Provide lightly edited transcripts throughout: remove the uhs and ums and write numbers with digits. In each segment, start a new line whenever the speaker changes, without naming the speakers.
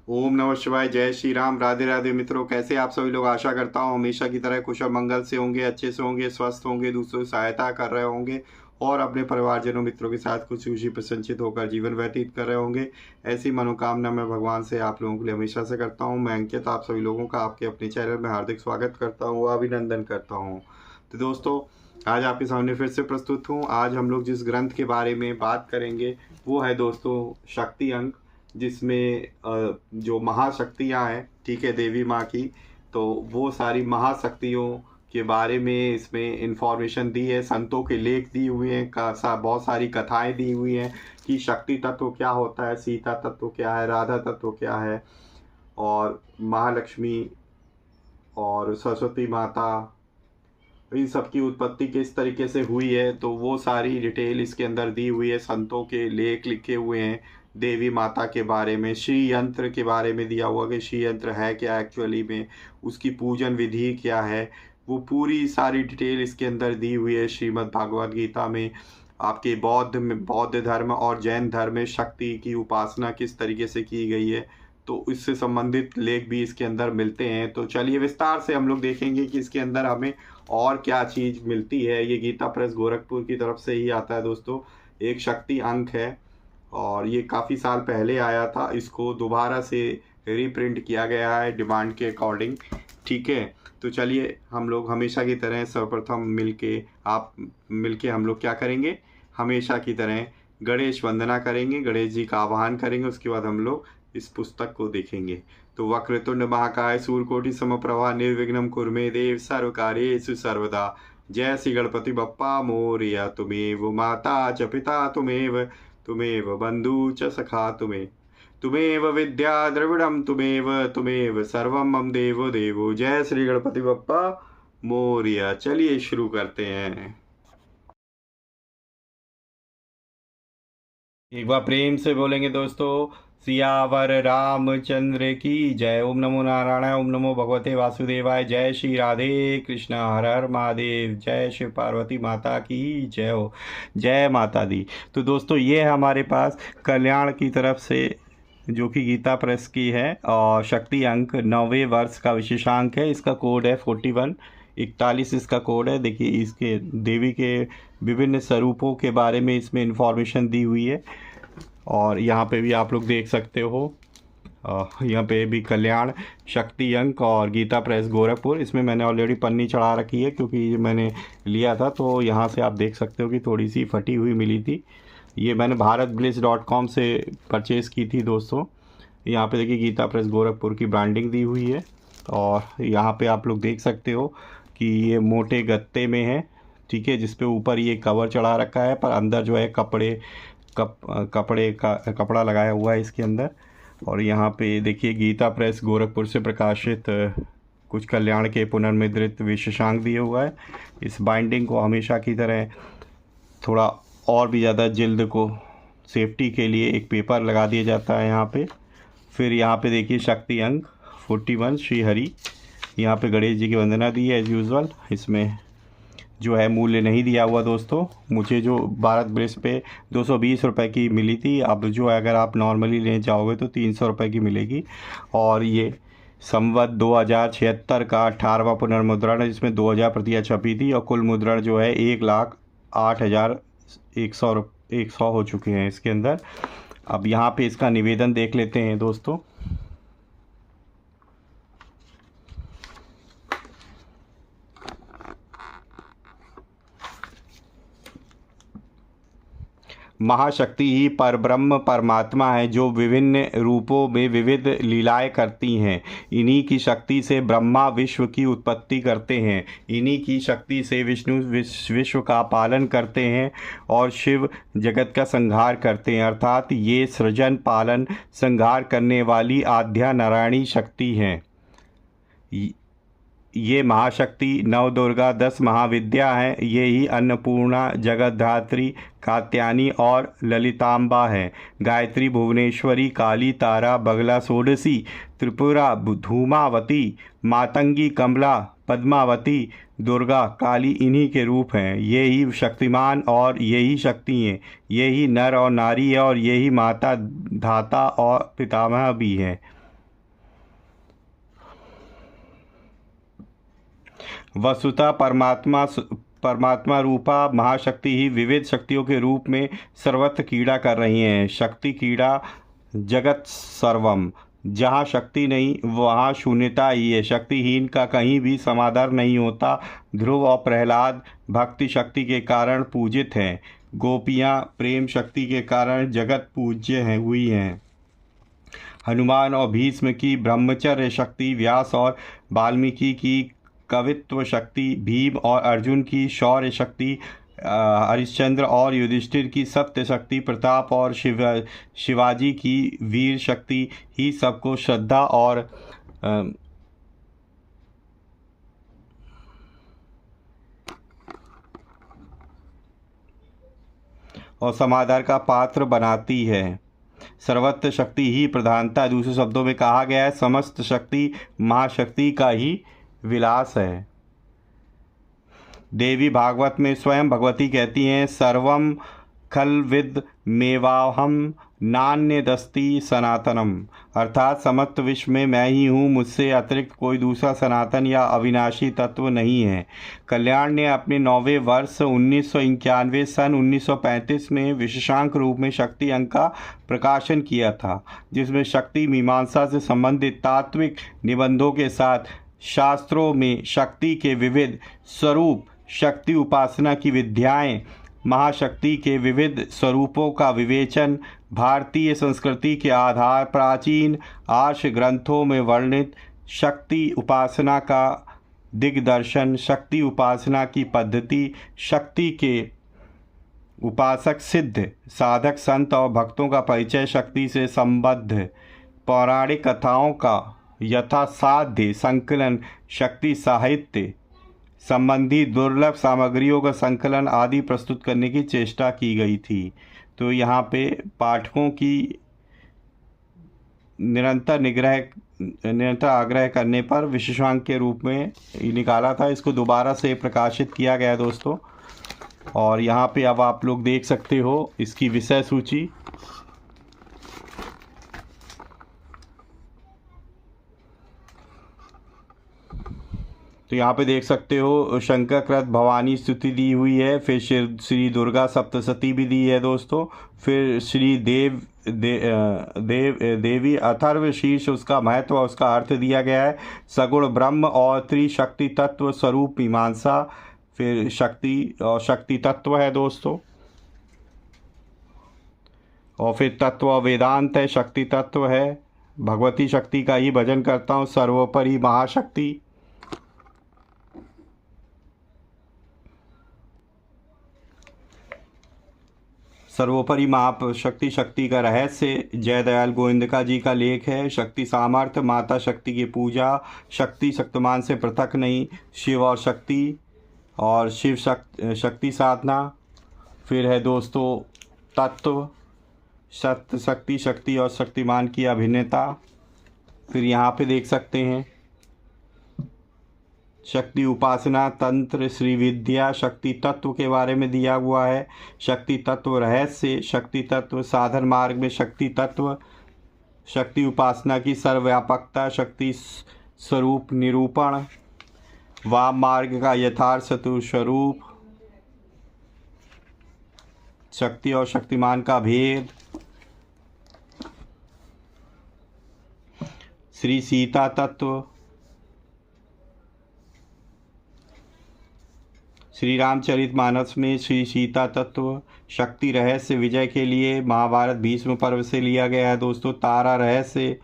ओम नमः शिवाय। जय श्री राम। राधे राधे मित्रों, कैसे आप सभी लोग। आशा करता हूँ हमेशा की तरह कुशल मंगल से होंगे, अच्छे से होंगे, स्वस्थ होंगे, दूसरों की सहायता कर रहे होंगे और अपने परिवारजनों मित्रों के साथ खुशी खुशी प्रसन्नचित होकर जीवन व्यतीत कर रहे होंगे। ऐसी मनोकामना मैं भगवान से आप लोगों के लिए हमेशा से करता हूँ। मैं अंकित आप सभी लोगों का आपके अपने चैनल में हार्दिक स्वागत करता हूँ, अभिनंदन करता हूँ। तो दोस्तों, आज आपके सामने फिर से प्रस्तुत हूँ। आज हम लोग जिस ग्रंथ के बारे में बात करेंगे वो है दोस्तों शक्ति अंक, जिसमें जो महाशक्तियाँ हैं, ठीक है, देवी माँ की, तो वो सारी महाशक्तियों के बारे में इसमें इंफॉर्मेशन दी है। संतों के लेख दिए हुए हैं, बहुत सारी कथाएं दी हुई हैं कि शक्ति तत्व क्या होता है, सीता तत्व क्या है, राधा तत्व क्या है, और महालक्ष्मी और सरस्वती माता, इन सब की उत्पत्ति किस तरीके से हुई है, तो वो सारी डिटेल इसके अंदर दी हुई है। संतों के लेख लिखे हुए हैं देवी माता के बारे में। श्री यंत्र के बारे में दिया हुआ कि श्री यंत्र है क्या एक्चुअली में, उसकी पूजन विधि क्या है, वो पूरी सारी डिटेल इसके अंदर दी हुई है। श्रीमद् भागवत गीता में आपके बौद्ध धर्म और जैन धर्म में शक्ति की उपासना किस तरीके से की गई है, तो इससे संबंधित लेख भी इसके अंदर मिलते हैं। तो चलिए विस्तार से हम लोग देखेंगे कि इसके अंदर हमें और क्या चीज़ मिलती है। ये गीता प्रेस गोरखपुर की तरफ से ही आता है दोस्तों। एक शक्ति अंक है और ये काफ़ी साल पहले आया था। इसको दोबारा से रीप्रिंट किया गया है डिमांड के अकॉर्डिंग, ठीक है। तो चलिए हम लोग हमेशा की तरह सर्वप्रथम मिलके हम लोग क्या करेंगे, हमेशा की तरह गणेश वंदना करेंगे, गणेश जी का आह्वान करेंगे। उसके बाद हम लोग इस पुस्तक को देखेंगे। तो वक्रतुंड महाकाय सूर्यकोटि समप्रभा निर्विघ्नं कुरु मे देव सर्वकार्येषु सर्वदा। जय श्री गणपति बप्पा मोरया। तुमेव माता च पिता तुमेव बंधु च सखा तुमेव विद्या द्रविड़म तुमेव सर्वम मम देवो देवो। जय श्री गणपति बप्पा मोरया। चलिए शुरू करते हैं। एक बार प्रेम से बोलेंगे दोस्तों, सियावर रामचंद्र की जय। ओम नमो नारायण, ओम नमो भगवते वासुदेवाय। जय श्री राधे कृष्ण, हर हर महादेव। जय शिव पार्वती माता की जय हो। जय माता दी। तो दोस्तों, ये है हमारे पास कल्याण की तरफ से, जो कि गीता प्रेस की है, और शक्ति अंक 9वें वर्ष का विशेषांक है। इसका कोड है 4141 इसका कोड है। देखिए, इसके देवी के विभिन्न स्वरूपों के बारे में इसमें इंफॉर्मेशन दी हुई है। और यहाँ पे भी आप लोग देख सकते हो, यहाँ पे भी कल्याण शक्ति अंक और गीता प्रेस गोरखपुर। इसमें मैंने ऑलरेडी पन्नी चढ़ा रखी है क्योंकि मैंने लिया था, तो यहाँ से आप देख सकते हो कि थोड़ी सी फटी हुई मिली थी। ये मैंने bharatbliss.com से परचेज़ की थी दोस्तों। यहाँ पे देखिए गीता प्रेस गोरखपुर की ब्रांडिंग दी हुई है। और यहाँ पे आप लोग देख सकते हो कि ये मोटे गत्ते में है, ठीक है, जिस पे ऊपर ये कवर चढ़ा रखा है, पर अंदर जो है कपड़े का कपड़ा लगाया हुआ है इसके अंदर। और यहाँ पे देखिए गीता प्रेस गोरखपुर से प्रकाशित कुछ कल्याण के पुनर्मुद्रित विशेषांक दिए हुआ है। इस बाइंडिंग को हमेशा की तरह थोड़ा और भी ज़्यादा जिल्द को सेफ्टी के लिए एक पेपर लगा दिया जाता है यहाँ पे। फिर यहाँ पे देखिए शक्ति अंक 41 श्री हरि। यहाँ पे गणेश जी की वंदना दी है एज़ यूजुअल। इसमें जो है मूल्य नहीं दिया हुआ दोस्तों। मुझे जो भारतब्रिस पे 220 रुपये की मिली थी, अब जो है अगर आप नॉर्मली लेने जाओगे तो 300 रुपये की मिलेगी। और ये संवत 2076 का 18वां पुनर्मुद्रण है, जिसमें 2000 प्रतियाँ छपी थी और कुल मुद्रण जो है 1,08,100 हो चुके हैं इसके अंदर। अब यहाँ पे इसका निवेदन देख लेते हैं दोस्तों। महाशक्ति ही परब्रह्म परमात्मा है, जो विभिन्न रूपों में विविध लीलाएं करती हैं। इन्हीं की शक्ति से ब्रह्मा विश्व की उत्पत्ति करते हैं। इन्हीं की शक्ति से विष्णु विश्व का पालन करते हैं और शिव जगत का संहार करते हैं। अर्थात ये सृजन पालन संहार करने वाली आद्या नारायणी शक्ति हैं। ये महाशक्ति 9 दुर्गा 10 महाविद्या हैं। ये ही अन्नपूर्णा, जगद्धात्री, कात्यायनी और ललितांबा हैं। गायत्री, भुवनेश्वरी, काली, तारा, बगला, षोडशी, त्रिपुरा, धूमावती, मातंगी, कमला, पद्मावती, दुर्गा, काली इन्हीं के रूप हैं। ये ही शक्तिमान और यही शक्ति हैं। यही नर और नारी है और यही माता, धाता और पितामह भी हैं। वस्तुतः परमात्मा रूपा महाशक्ति ही विविध शक्तियों के रूप में सर्वत्र क्रीड़ा कर रही हैं। शक्ति क्रीड़ा जगत सर्वम। जहाँ शक्ति नहीं वहाँ शून्यता ही है। शक्तिहीन का कहीं भी समादर नहीं होता। ध्रुव और प्रहलाद भक्ति शक्ति के कारण पूजित हैं। गोपियाँ प्रेम शक्ति के कारण जगत पूज्य हैं हुई हैं। हनुमान और भीष्म की ब्रह्मचर्य शक्ति, व्यास और वाल्मीकि की कवित्व शक्ति, भीम और अर्जुन की शौर्य शक्ति, हरिश्चंद्र और युधिष्ठिर की सत्य शक्ति, प्रताप और शिवाजी की वीर शक्ति ही सबको श्रद्धा और समाधान का पात्र बनाती है। सर्वत्र शक्ति ही प्रधानता। दूसरे शब्दों में कहा गया है समस्त शक्ति महाशक्ति का ही विलास है। देवी भागवत में स्वयं भगवती कहती हैं सर्वम खलविद मेवाहम नान्यदस्ति सनातनम, अर्थात समस्त विश्व में मैं ही हूँ, मुझसे अतिरिक्त कोई दूसरा सनातन या अविनाशी तत्व नहीं है। कल्याण ने अपने 9वें वर्ष 1991 सन 1935 में विशेषांक रूप में शक्ति अंक का प्रकाशन किया था, जिसमें शक्ति मीमांसा से संबंधित तात्विक निबंधों के साथ शास्त्रों में शक्ति के विविध स्वरूप, शक्ति उपासना की विद्याएं, महाशक्ति के विविध स्वरूपों का विवेचन, भारतीय संस्कृति के आधार प्राचीन आर्ष ग्रंथों में वर्णित शक्ति उपासना का दिग्दर्शन, शक्ति उपासना की पद्धति, शक्ति के उपासक सिद्ध साधक संत और भक्तों का परिचय, शक्ति से संबद्ध पौराणिक कथाओं का यथासाध्य संकलन, शक्ति साहित्य संबंधी दुर्लभ सामग्रियों का संकलन आदि प्रस्तुत करने की चेष्टा की गई थी। तो यहाँ पे पाठकों की निरंतर आग्रह करने पर विशेषांक के रूप में निकाला था। इसको दोबारा से प्रकाशित किया गया दोस्तों। और यहाँ पे अब आप लोग देख सकते हो इसकी विषय सूची। तो यहाँ पे देख सकते हो शंकर कृत भवानी स्तुति दी हुई है, फिर श्री दुर्गा सप्तशती भी दी है दोस्तों, फिर श्री देवी अथर्व शीर्ष उसका महत्व और उसका अर्थ दिया गया है, सगुण ब्रह्म और त्रिशक्ति तत्व स्वरूप मीमांसा, फिर शक्ति और शक्ति तत्व है दोस्तों, और फिर तत्व वेदांत है, शक्ति तत्व है, भगवती शक्ति का ही भजन करता हूँ, सर्वोपरि महाशक्ति, सर्वोपरि महाशक्ति शक्ति का रहस्य जयदयाल गोविंदका जी का लेख है। शक्ति सामर्थ्य, माता शक्ति की पूजा, शक्ति शक्तिमान से पृथक नहीं, शिव और शक्ति और शिव शक्ति साधना, फिर है दोस्तों तत्व, सत्य शक्ति, शक्ति और शक्तिमान की अभिन्नता। फिर यहाँ पे देख सकते हैं शक्ति उपासना तंत्र, श्री विद्या, शक्ति तत्व के बारे में दिया हुआ है, शक्ति तत्व रहस्य, शक्ति तत्व साधन मार्ग में शक्ति तत्व, शक्ति उपासना की सर्वव्यापकता, शक्ति स्वरूप निरूपण, वाम मार्ग का यथार्थ स्वरूप, शक्ति और शक्तिमान का भेद, श्री सीता तत्व, श्री रामचरितमानस में श्री सीता तत्व, शक्ति रहस्य विजय के लिए महाभारत भीष्म पर्व से लिया गया है दोस्तों, तारा रहस्य,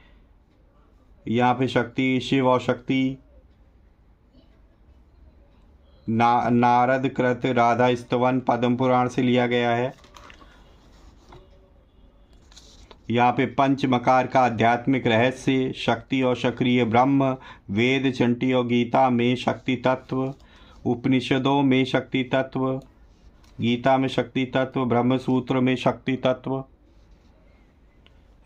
यहाँ पे शक्ति शिव और शक्ति, नारद कृत राधा स्तवन पद्म पुराण से लिया गया है। यहाँ पे पंच मकार का आध्यात्मिक रहस्य, शक्ति और सक्रिय ब्रह्म, वेद चंटी और गीता में शक्ति तत्व, उपनिषदों में शक्ति तत्व, गीता में शक्ति तत्व, ब्रह्म सूत्र में शक्ति तत्व,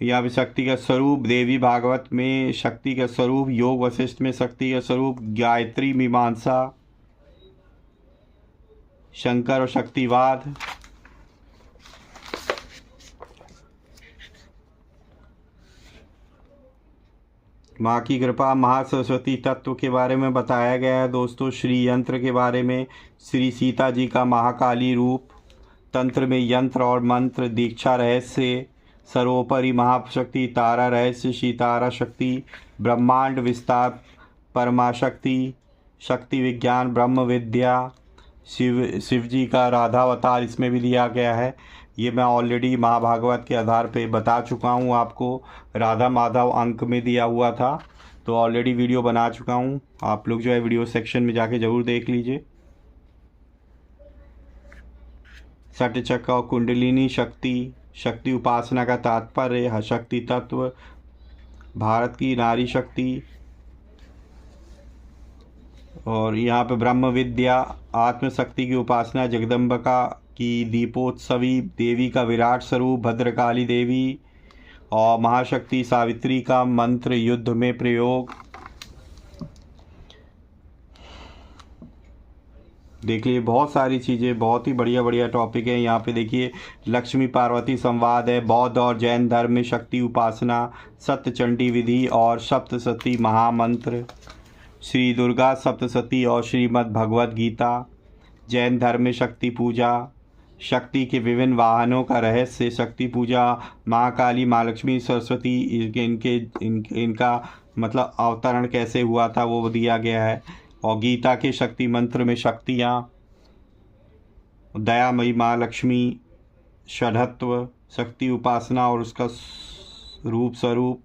यहाँ पे शक्ति का स्वरूप देवी भागवत में शक्ति का स्वरूप, योग वशिष्ठ में शक्ति का स्वरूप, गायत्री मीमांसा, शंकर और शक्तिवाद, माँ की कृपा। महासरस्वती तत्व के बारे में बताया गया है दोस्तों। श्री यंत्र के बारे में, श्री सीता जी का महाकाली रूप, तंत्र में यंत्र और मंत्र, दीक्षा रहस्य, सर्वोपरि महाशक्ति, तारा रहस्य, सितारा शक्ति, ब्रह्मांड विस्तार, परमाशक्ति, शक्ति विज्ञान, ब्रह्म विद्या, शिव जी का राधावतार इसमें भी दिया गया है। ये मैं ऑलरेडी महाभागवत के आधार पे बता चुका हूँ आपको। राधा माधव अंक में दिया हुआ था, तो ऑलरेडी वीडियो बना चुका हूँ। आप लोग जो है वीडियो सेक्शन में जाके ज़रूर देख लीजिए। सटचक्र और कुंडलिनी शक्ति, शक्ति उपासना का तात्पर्य, शक्ति तत्व, भारत की नारी शक्ति, और यहाँ पे ब्रह्म विद्या, आत्मशक्ति की उपासना, जगदम्बिका की दीपोत्सवी देवी का विराट स्वरूप, भद्रकाली देवी, और महाशक्ति सावित्री का मंत्र युद्ध में प्रयोग। देखिए बहुत सारी चीज़ें, बहुत ही बढ़िया बढ़िया टॉपिक है। यहाँ पे देखिए लक्ष्मी पार्वती संवाद है, बौद्ध और जैन धर्म में शक्ति उपासना, सप्तचंडी विधि और सप्तशती महामंत्र, श्री दुर्गा सप्तशती और श्रीमद् भगवद गीता, जैन धर्म में शक्ति पूजा, शक्ति के विभिन्न वाहनों का रहस्य, शक्ति पूजा, माँ काली, माँ लक्ष्मी, सरस्वती, इनका मतलब अवतरण कैसे हुआ था वो दिया गया है। और गीता के शक्ति मंत्र में शक्तियाँ, दयामयी माँ लक्ष्मी, षढ़त्व, शक्ति उपासना और उसका रूप स्वरूप,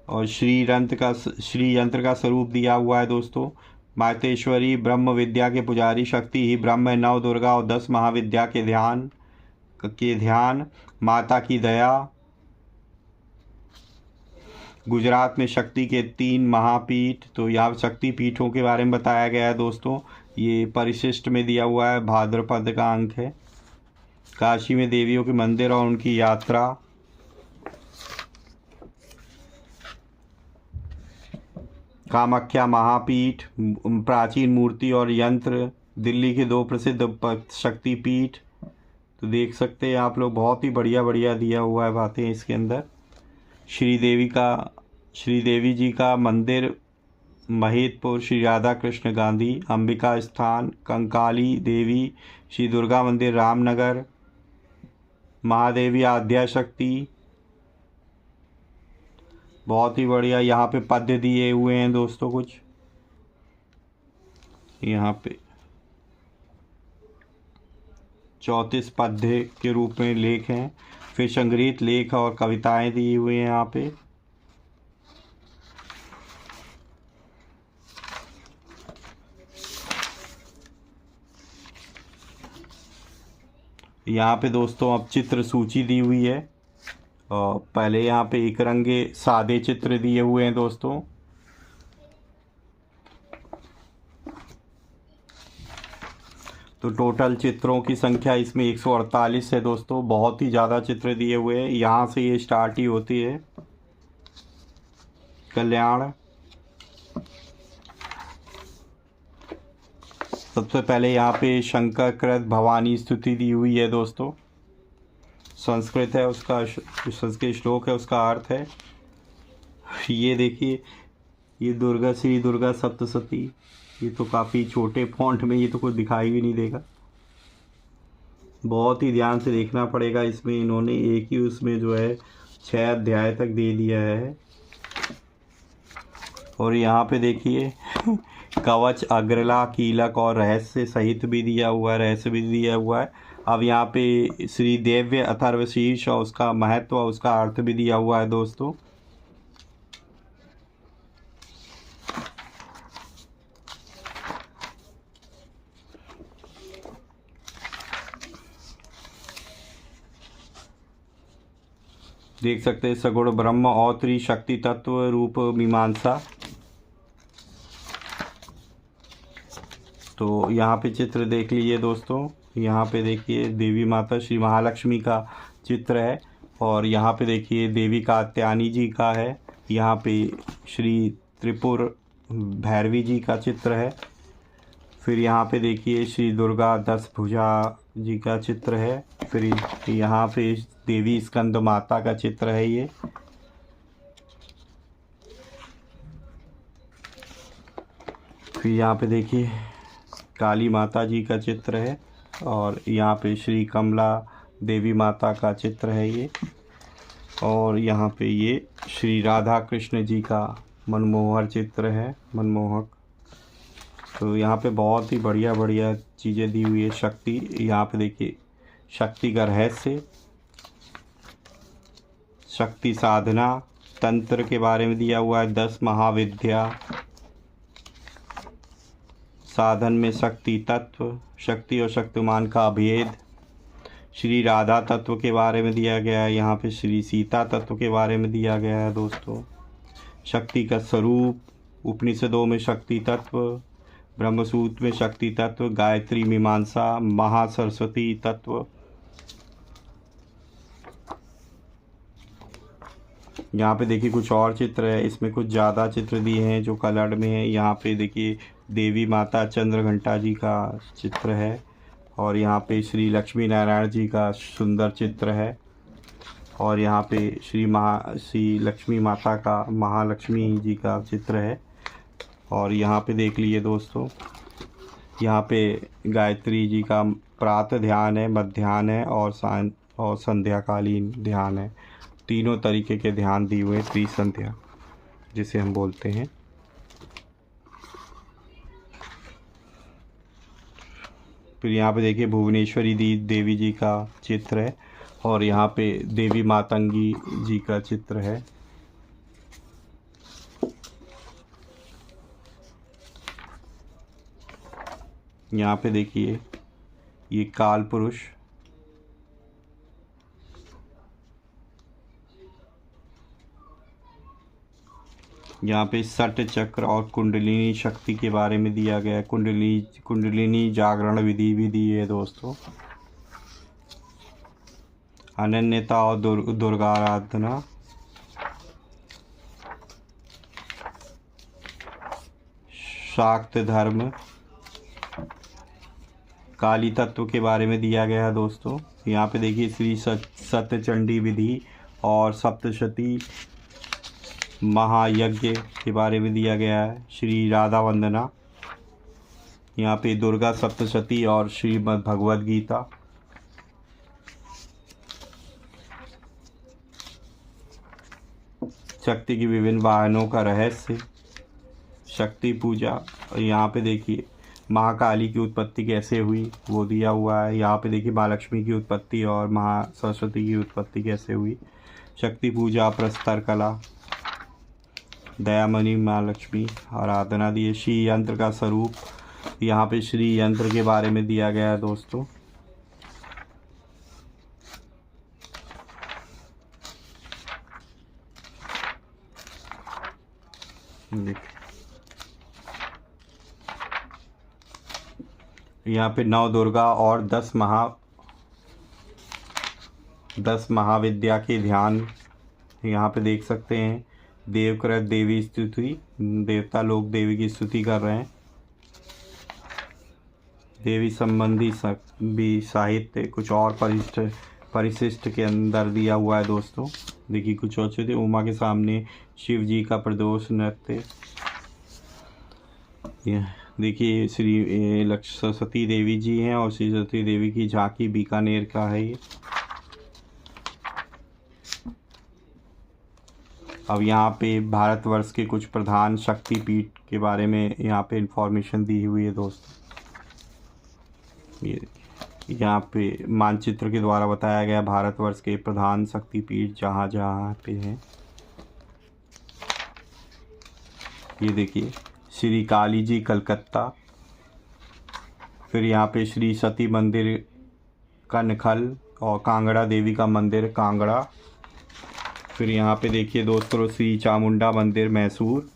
और श्री यंत्र का स्वरूप दिया हुआ है दोस्तों। मातेश्वरी ब्रह्म विद्या के पुजारी, शक्ति ही ब्रह्म है, 9 दुर्गा और 10 महाविद्या के ध्यान, माता की दया। गुजरात में शक्ति के 3 महापीठ, तो यहाँ शक्ति पीठों के बारे में बताया गया है दोस्तों। ये परिशिष्ट में दिया हुआ है, भाद्रपद का अंक है। काशी में देवियों के मंदिर और उनकी यात्रा, कामाख्या महापीठ, प्राचीन मूर्ति और यंत्र, दिल्ली के 2 प्रसिद्ध शक्तिपीठ। तो देख सकते हैं आप लोग, बहुत ही बढ़िया बढ़िया दिया हुआ है बातें इसके अंदर। श्री देवी जी का मंदिर महेतपुर, श्री राधा कृष्ण गांधी, अंबिका स्थान, कंकाली देवी, श्री दुर्गा मंदिर रामनगर, महादेवी आद्याशक्ति। बहुत ही बढ़िया। यहाँ पे पद्य दिए हुए हैं दोस्तों कुछ, यहाँ पे 34 पद्य के रूप में लेख हैं। फिर संग्रहित लेख और कविताएं दी हुई हैं यहाँ पे। यहाँ पे दोस्तों अब चित्र सूची दी हुई है, और पहले यहाँ पे एक रंगे सादे चित्र दिए हुए हैं दोस्तों। तो टोटल चित्रों की संख्या इसमें 148 है दोस्तों। बहुत ही ज़्यादा चित्र दिए हुए हैं। यहाँ से ये स्टार्ट ही होती है कल्याण। सबसे पहले यहाँ पे शंकर कृत भवानी स्तुति दी हुई है दोस्तों। संस्कृत है उसका, संस्कृत श्लोक है, उसका अर्थ है। ये देखिए, ये दुर्गा, श्री दुर्गा सप्तशती, ये तो काफ़ी छोटे फॉन्ट में, ये तो कुछ दिखाई भी नहीं देगा। बहुत ही ध्यान से देखना पड़ेगा। इसमें इन्होंने एक ही उसमें जो है 6 अध्याय तक दे दिया है। और यहाँ पे देखिए कवच, अग्रला, कीलक और रहस्य सहित भी दिया हुआ है, रहस्य भी दिया हुआ है। अब यहाँ पे श्री देव्य अथर्वशीर्ष और उसका महत्व और उसका अर्थ भी दिया हुआ है दोस्तों। देख सकते हैं सगुण ब्रह्म और त्रिशक्ति तत्व रूप मीमांसा। तो यहाँ पे चित्र देख लीजिए दोस्तों। यहाँ पे देखिए देवी माता श्री महालक्ष्मी का चित्र है, और यहाँ पे देखिए देवी कात्यायनी जी का है। यहाँ पे श्री त्रिपुर भैरवी जी का चित्र है। फिर यहाँ पे देखिए श्री दुर्गा 10 भुजा जी का चित्र है। फिर यहाँ पे देवी स्कंद माता का चित्र है ये। फिर यहाँ पे देखिए काली माता जी का चित्र है, और यहाँ पे श्री कमला देवी माता का चित्र है ये, और यहाँ पे ये श्री राधा कृष्ण जी का मनमोहर चित्र है, मनमोहक। तो यहाँ पे बहुत ही बढ़िया बढ़िया चीज़ें दी हुई है। शक्ति, यहाँ पे देखिए शक्ति का रहस्य, शक्ति साधना, तंत्र के बारे में दिया हुआ है, 10 महाविद्या, साधन में शक्ति तत्व, शक्ति और शक्तिमान का भेद, श्री राधा तत्व के बारे में दिया गया है। यहाँ पे श्री सीता तत्व के बारे में दिया गया है दोस्तों। शक्ति का स्वरूप, उपनिषदों में शक्ति तत्व, ब्रह्मसूत्र में शक्ति तत्व, गायत्री मीमांसा, महासरस्वती तत्व। यहाँ पे देखिए कुछ और चित्र है, इसमें कुछ ज़्यादा चित्र दिए हैं जो कलर्ड में है। यहाँ पे देखिए देवी माता चंद्रघंटा जी का चित्र है, और यहाँ पे श्री लक्ष्मी नारायण जी का सुंदर चित्र है, और यहाँ पे श्री लक्ष्मी माता का, महालक्ष्मी जी का चित्र है। और यहाँ पे देख लीजिए दोस्तों, यहाँ पे गायत्री जी का प्रातः ध्यान है, मध्याह्न है और संध्याकालीन ध्यान है। तीनों तरीके के ध्यान दिए हुए, त्रिसंध्या जिसे हम बोलते हैं। फिर यहाँ पे देखिए भुवनेश्वरी देवी जी का चित्र है, और यहाँ पे देवी मातंगी जी का चित्र है। यहाँ पे देखिए ये काल पुरुष, यहाँ पे सट चक्र और कुंडलिनी शक्ति के बारे में दिया गया है। कुंडलिनी जागरण विधि भी दी है दोस्तों। अनन्यता और दुर्गा आराधना, शाक्त धर्म, काली तत्व के बारे में दिया गया है दोस्तों। यहाँ पे देखिए श्री सत्यचंडी विधि और सप्तशती महायज्ञ के बारे में दिया गया है। श्री राधा वंदना, यहाँ पे दुर्गा सप्तशती और श्रीमद् भगवद गीता। शक्ति की विभिन्न वाहनों का रहस्य, शक्ति पूजा। और यहाँ पे देखिए महाकाली की उत्पत्ति कैसे हुई वो दिया हुआ है। यहाँ पे देखिए महालक्ष्मी की उत्पत्ति और महासरस्वती की उत्पत्ति कैसे हुई। शक्ति पूजा, प्रस्तर कला, दयामणि महालक्ष्मी आराधना दी है। श्री यंत्र का स्वरूप, यहाँ पे श्री यंत्र के बारे में दिया गया है दोस्तों। यहाँ पे 9 दुर्गा और 10 महाविद्या के ध्यान यहाँ पे देख सकते हैं। देवकृत देवी स्तुति, देवता लोग देवी की स्तुति कर रहे हैं। देवी संबंधी भी साहित्य कुछ और परिशिष्ट के अंदर दिया हुआ है दोस्तों। देखिए कुछ और चीज़ें, उमा के सामने शिव जी का प्रदोष नृत्य। देखिए श्री सरस्वती देवी जी हैं, और श्री सरस्वती देवी की झांकी बीकानेर का है ये। अब यहाँ पे भारतवर्ष के कुछ प्रधान शक्तिपीठ के बारे में यहाँ पे इंफॉर्मेशन दी हुई है दोस्तों। ये यहाँ पे मानचित्र के द्वारा बताया गया भारतवर्ष के प्रधान शक्तिपीठ जहाँ जहाँ पे हैं। ये देखिए श्री काली जी कलकत्ता। फिर यहाँ पे श्री सती मंदिर कनखल और कांगड़ा देवी का मंदिर कांगड़ा। फिर यहाँ पे देखिए दोस्तों श्री चामुंडा मंदिर मैसूर।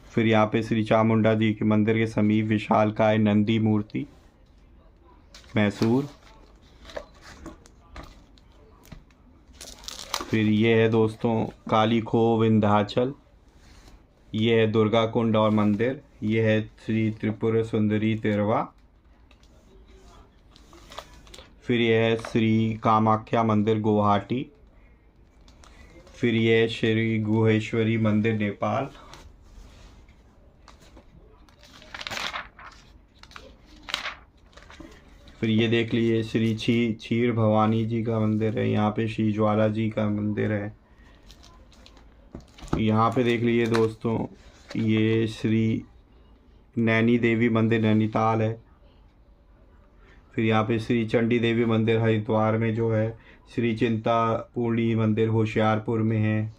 फिर यहाँ पे श्री चामुंडा जी के मंदिर के समीप विशालकाय नंदी मूर्ति मैसूर। फिर ये है दोस्तों काली खो विंध्याचल। ये है दुर्गा कुंड और मंदिर। ये है श्री त्रिपुर सुंदरी तिरवा। फिर ये है श्री कामाख्या मंदिर गुवाहाटी। फिर ये है श्री गुहेश्वरी मंदिर नेपाल। फिर ये देख लीजिए श्री क्षीर भवानी जी का मंदिर है। यहाँ पे श्री ज्वाला जी का मंदिर है। यहाँ पे देख लीजिए दोस्तों, ये श्री नैनी देवी मंदिर नैनीताल है। फिर यहाँ पे श्री चंडी देवी मंदिर हरिद्वार में जो है। श्री चिंतापूर्णी मंदिर होशियारपुर में है,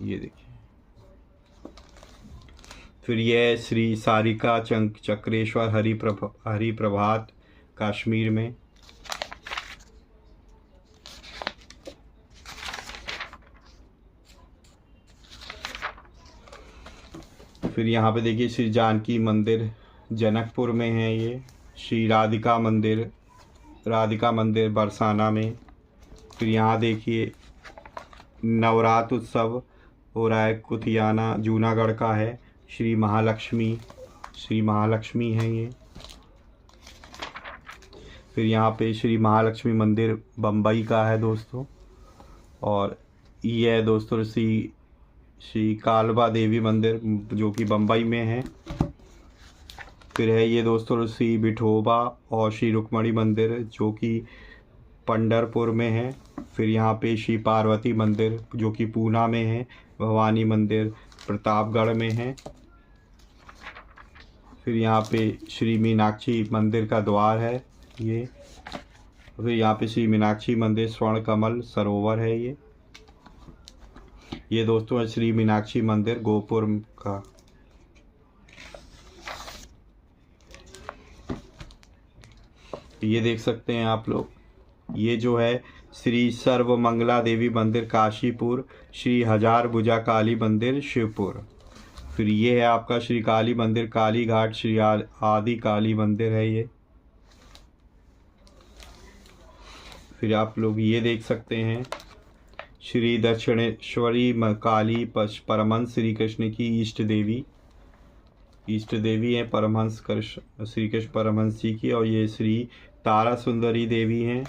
ये देखिए। फिर यह श्री सारिका चक्रेश्वर हरिप्रभात कश्मीर में। फिर यहाँ पे देखिए श्री जानकी मंदिर जनकपुर में है ये। श्री राधिका मंदिर बरसाना में। फिर यहाँ देखिए नवरात्र उत्सव हो रहा है, कुतियाना जूनागढ़ का है। श्री महालक्ष्मी है ये। फिर यहाँ पे श्री महालक्ष्मी मंदिर बम्बई का है दोस्तों। और ये है दोस्तों श्री कालबा देवी मंदिर जो कि बम्बई में है। फिर है ये दोस्तों श्री विठोबा और श्री रुक्मणी मंदिर जो कि पंढरपुर में है। फिर यहाँ पे श्री पार्वती मंदिर जो कि पूना में है। भवानी मंदिर प्रतापगढ़ में है। फिर यहाँ पे श्री मीनाक्षी मंदिर का द्वार है ये। फिर यहाँ पे श्री मीनाक्षी मंदिर स्वर्ण कमल सरोवर है ये दोस्तों है श्री मीनाक्षी मंदिर गोपुर का। ये देख सकते हैं आप लोग, ये जो है श्री सर्वमंगला देवी मंदिर काशीपुर, श्री हजार भुजा काली मंदिर शिवपुर। फिर ये है आपका श्री काली मंदिर कालीघाट, श्री आदि काली मंदिर है ये। फिर आप लोग ये देख सकते हैं श्री दक्षिणेश्वरी काली परमहंस श्री कृष्ण की इष्ट देवी है परमहंस श्री कृष्ण परमहंस जी की। और ये श्री तारा सुंदरी देवी हैं।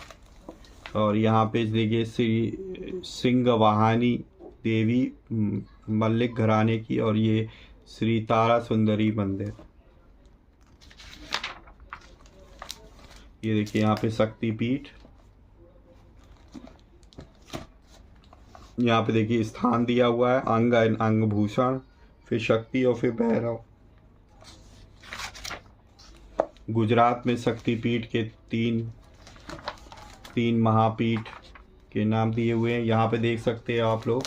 और यहाँ पे देखिए श्री सिंह वाहनी देवी मल्लिक घराने की। और ये श्री तारा सुंदरी मंदिर। ये देखिए यहाँ पे शक्तिपीठ। यहाँ पे देखिए स्थान दिया हुआ है अंग भूषण, फिर शक्ति और फिर भैरव। गुजरात में शक्तिपीठ के तीन महापीठ के नाम दिए हुए हैं। यहाँ पे देख सकते हैं आप लोग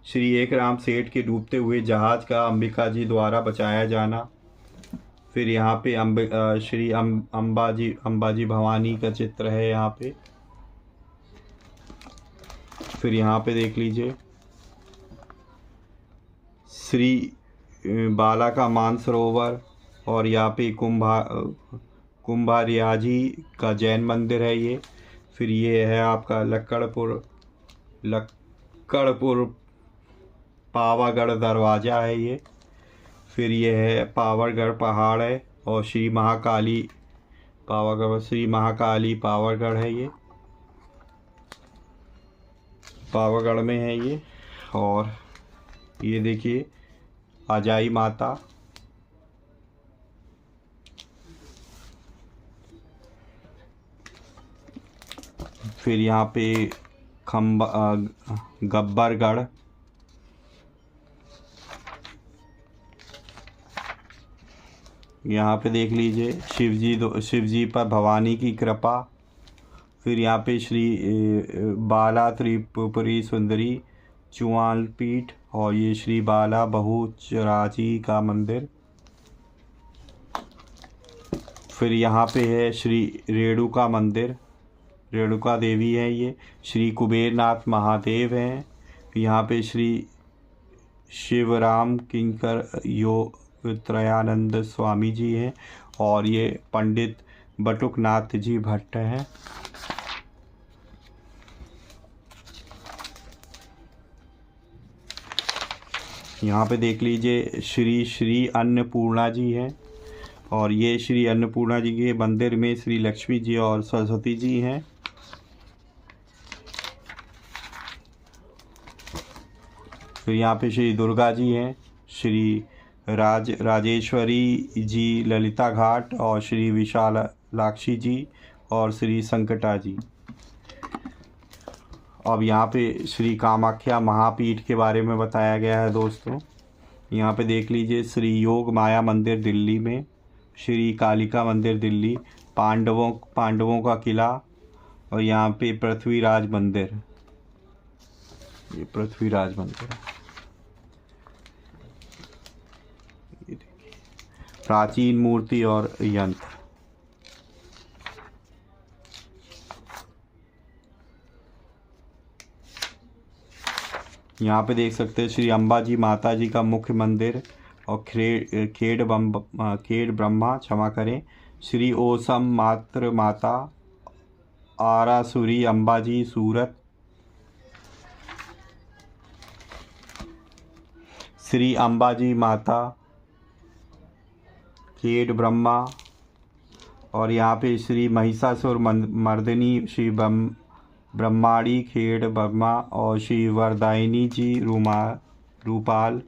श्री एकराम सेठ के डूबते हुए जहाज का अंबिका जी द्वारा बचाया जाना। फिर यहाँ पे श्री अंबाजी भवानी का चित्र है यहाँ पे। फिर यहाँ पे देख लीजिए श्री बाला का मानसरोवर। और यहाँ पे कुंभारियाजी का जैन मंदिर है ये। फिर ये है आपका लक्कड़पुर पावागढ़ दरवाज़ा है ये। फिर ये है पावरगढ़ पहाड़ है। और श्री महाकाली पावरगढ़ है ये, पावागढ़ में है ये। और ये देखिए अजाई माता। फिर यहाँ पे गब्बरगढ़। यहाँ पे देख लीजिए शिवजी पर भवानी की कृपा। फिर यहाँ पे श्री बाला त्रिपुरी सुंदरी चुआल पीठ। और ये श्री बाला बहुचराजी का मंदिर। फिर यहाँ पे है श्री रेणुका मंदिर, रेणुका देवी है ये। श्री कुबेरनाथ महादेव हैं। यहाँ पे श्री शिवराम किंकर त्रयानंद स्वामी जी हैं। और ये पंडित बटुकनाथ जी भट्ट हैं। यहाँ पे देख लीजिए श्री अन्नपूर्णा जी हैं। और ये श्री अन्नपूर्णा जी के मंदिर में श्री लक्ष्मी जी और सरस्वती जी हैं। फिर यहाँ पे श्री दुर्गा जी हैं। श्री राजेश्वरी जी ललिता घाट और श्री विशालाक्षी जी और श्री संकटा जी। अब यहाँ पे श्री कामाख्या महापीठ के बारे में बताया गया है दोस्तों। यहाँ पे देख लीजिए, श्री योग माया मंदिर दिल्ली में, श्री कालिका मंदिर दिल्ली, पांडवों का किला, और यहाँ पे पृथ्वीराज मंदिर, ये पृथ्वीराज मंदिर है। ये देखिए प्राचीन मूर्ति और यंत्र। यहाँ पे देख सकते हैं श्री अंबाजी माता जी का मुख्य मंदिर और खेड़ ब्रह्मा क्षमा करें, श्री ओसम मात्र माता आरासुरी अंबाजी सूरत, श्री अंबाजी माता खेड़ ब्रह्मा, और यहाँ पे श्री महिषासुर मर्दिनी श्री ब्रह्माणी खेड़ ब्रह्मा और श्री वरदायिनी जी रूपाल।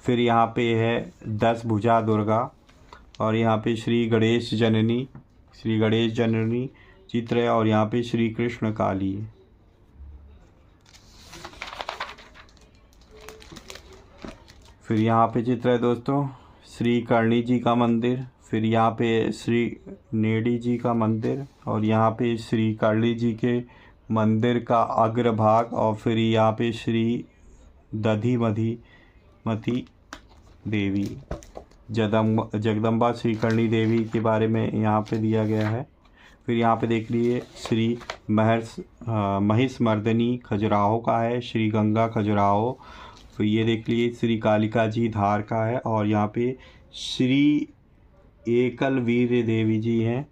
फिर यहाँ पे है 10 भुजा दुर्गा, और यहाँ पे श्री गणेश जननी चित्र है, और यहाँ पे श्री कृष्ण काली है। फिर यहाँ पे चित्र है दोस्तों श्री कर्णी जी का मंदिर, फिर यहाँ पे श्री नेडी जी का मंदिर, और यहाँ पे श्री कर्णी जी के मंदिर का अग्रभाग, और फिर यहाँ पे श्री मती देवी जगदम्बा श्री कर्णी देवी के बारे में यहाँ पे दिया गया है। फिर यहाँ पे देख लीजिए श्री महिष मर्दिनी खजुराहो का है, श्री गंगा खजुराहो। फिर ये देख लीजिए श्री कालिका जी धार का है, और यहाँ पे श्री एकल वीर देवी जी हैं।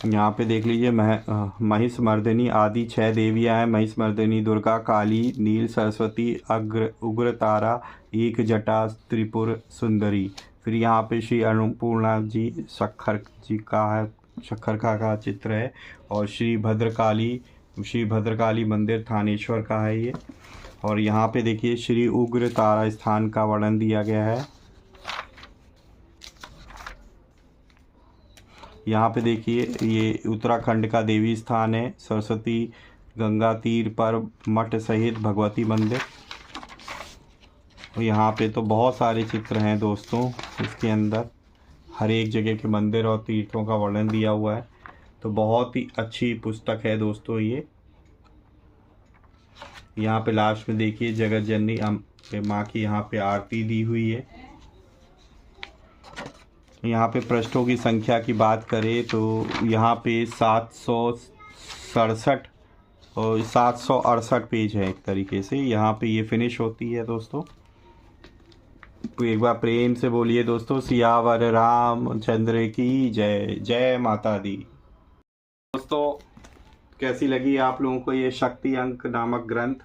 यहाँ पे देख लीजिए महिष मर्दिनी आदि 6 देवियाँ हैं, महिष मर्दिनी, दुर्गा, काली, नील, सरस्वती, उग्र तारा, एक जटा, त्रिपुर सुंदरी। फिर यहाँ पे श्री अन्नपूर्णा जी शक्कर का चित्र है, और श्री भद्रकाली मंदिर थानेश्वर का है ये। और यहाँ पे देखिए श्री उग्र तारा स्थान का वर्णन दिया गया है। यहाँ पे देखिए ये उत्तराखंड का देवी स्थान है, सरस्वती गंगा तीर पर मठ सहित भगवती मंदिर। यहाँ पे तो बहुत सारे चित्र हैं दोस्तों, इसके अंदर हर एक जगह के मंदिर और तीर्थों का वर्णन दिया हुआ है। तो बहुत ही अच्छी पुस्तक है दोस्तों ये। यहाँ पे लास्ट में देखिए जगत जननी माँ की यहाँ पे आरती दी हुई है। यहाँ पे पृष्ठों की संख्या की बात करें तो यहाँ पे 767 और 768 पेज है एक तरीके से। यहाँ पे ये फिनिश होती है दोस्तों। तो एक बार प्रेम से बोलिए दोस्तों, सियावर रामचंद्र की जय। जय माता दी। दोस्तों कैसी लगी आप लोगों को ये शक्ति अंक नामक ग्रंथ?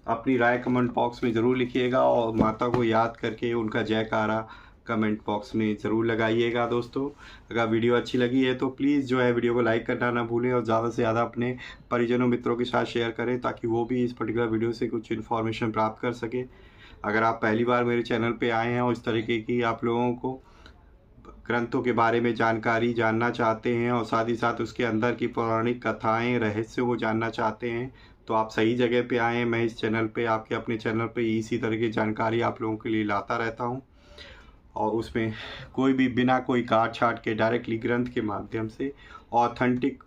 अपनी राय कमेंट बॉक्स में ज़रूर लिखिएगा, और माता को याद करके उनका जयकारा कमेंट बॉक्स में ज़रूर लगाइएगा दोस्तों। अगर वीडियो अच्छी लगी है तो प्लीज़ जो है वीडियो को लाइक करना ना भूलें, और ज़्यादा से ज़्यादा अपने परिजनों मित्रों के साथ शेयर करें, ताकि वो भी इस पर्टिकुलर वीडियो से कुछ इन्फॉर्मेशन प्राप्त कर सके। अगर आप पहली बार मेरे चैनल पे आए हैं और इस तरीके की आप लोगों को ग्रंथों के बारे में जानकारी जानना चाहते हैं, और साथ ही साथ उसके अंदर की पौराणिक कथाएँ रहस्यों को जानना चाहते हैं, तो आप सही जगह पे आए हैं। मैं इस चैनल पे, आपके अपने चैनल पे इसी तरह की जानकारी आप लोगों के लिए लाता रहता हूँ, और उसमें कोई भी बिना कोई काट छाट के डायरेक्टली ग्रंथ के माध्यम से ऑथेंटिक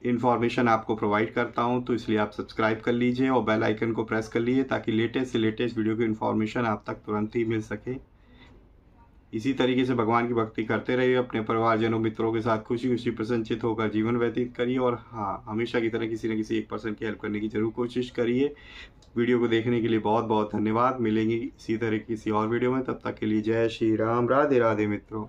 इन्फॉर्मेशन आपको प्रोवाइड करता हूं। तो इसलिए आप सब्सक्राइब कर लीजिए और बेल आइकन को प्रेस कर लीजिए, ताकि लेटेस्ट से लेटेस्ट वीडियो की इन्फॉर्मेशन आप तक तुरंत ही मिल सके। इसी तरीके से भगवान की भक्ति करते रहिए, अपने परिवारजनों मित्रों के साथ खुशी खुशी प्रसन्नचित होकर जीवन व्यतीत करिए, और हाँ, हमेशा की तरह किसी न किसी एक पर्सन की हेल्प करने की जरूर कोशिश करिए। वीडियो को देखने के लिए बहुत बहुत धन्यवाद। मिलेंगे इसी तरह किसी और वीडियो में, तब तक के लिए जय श्री राम, राधे राधे मित्रों।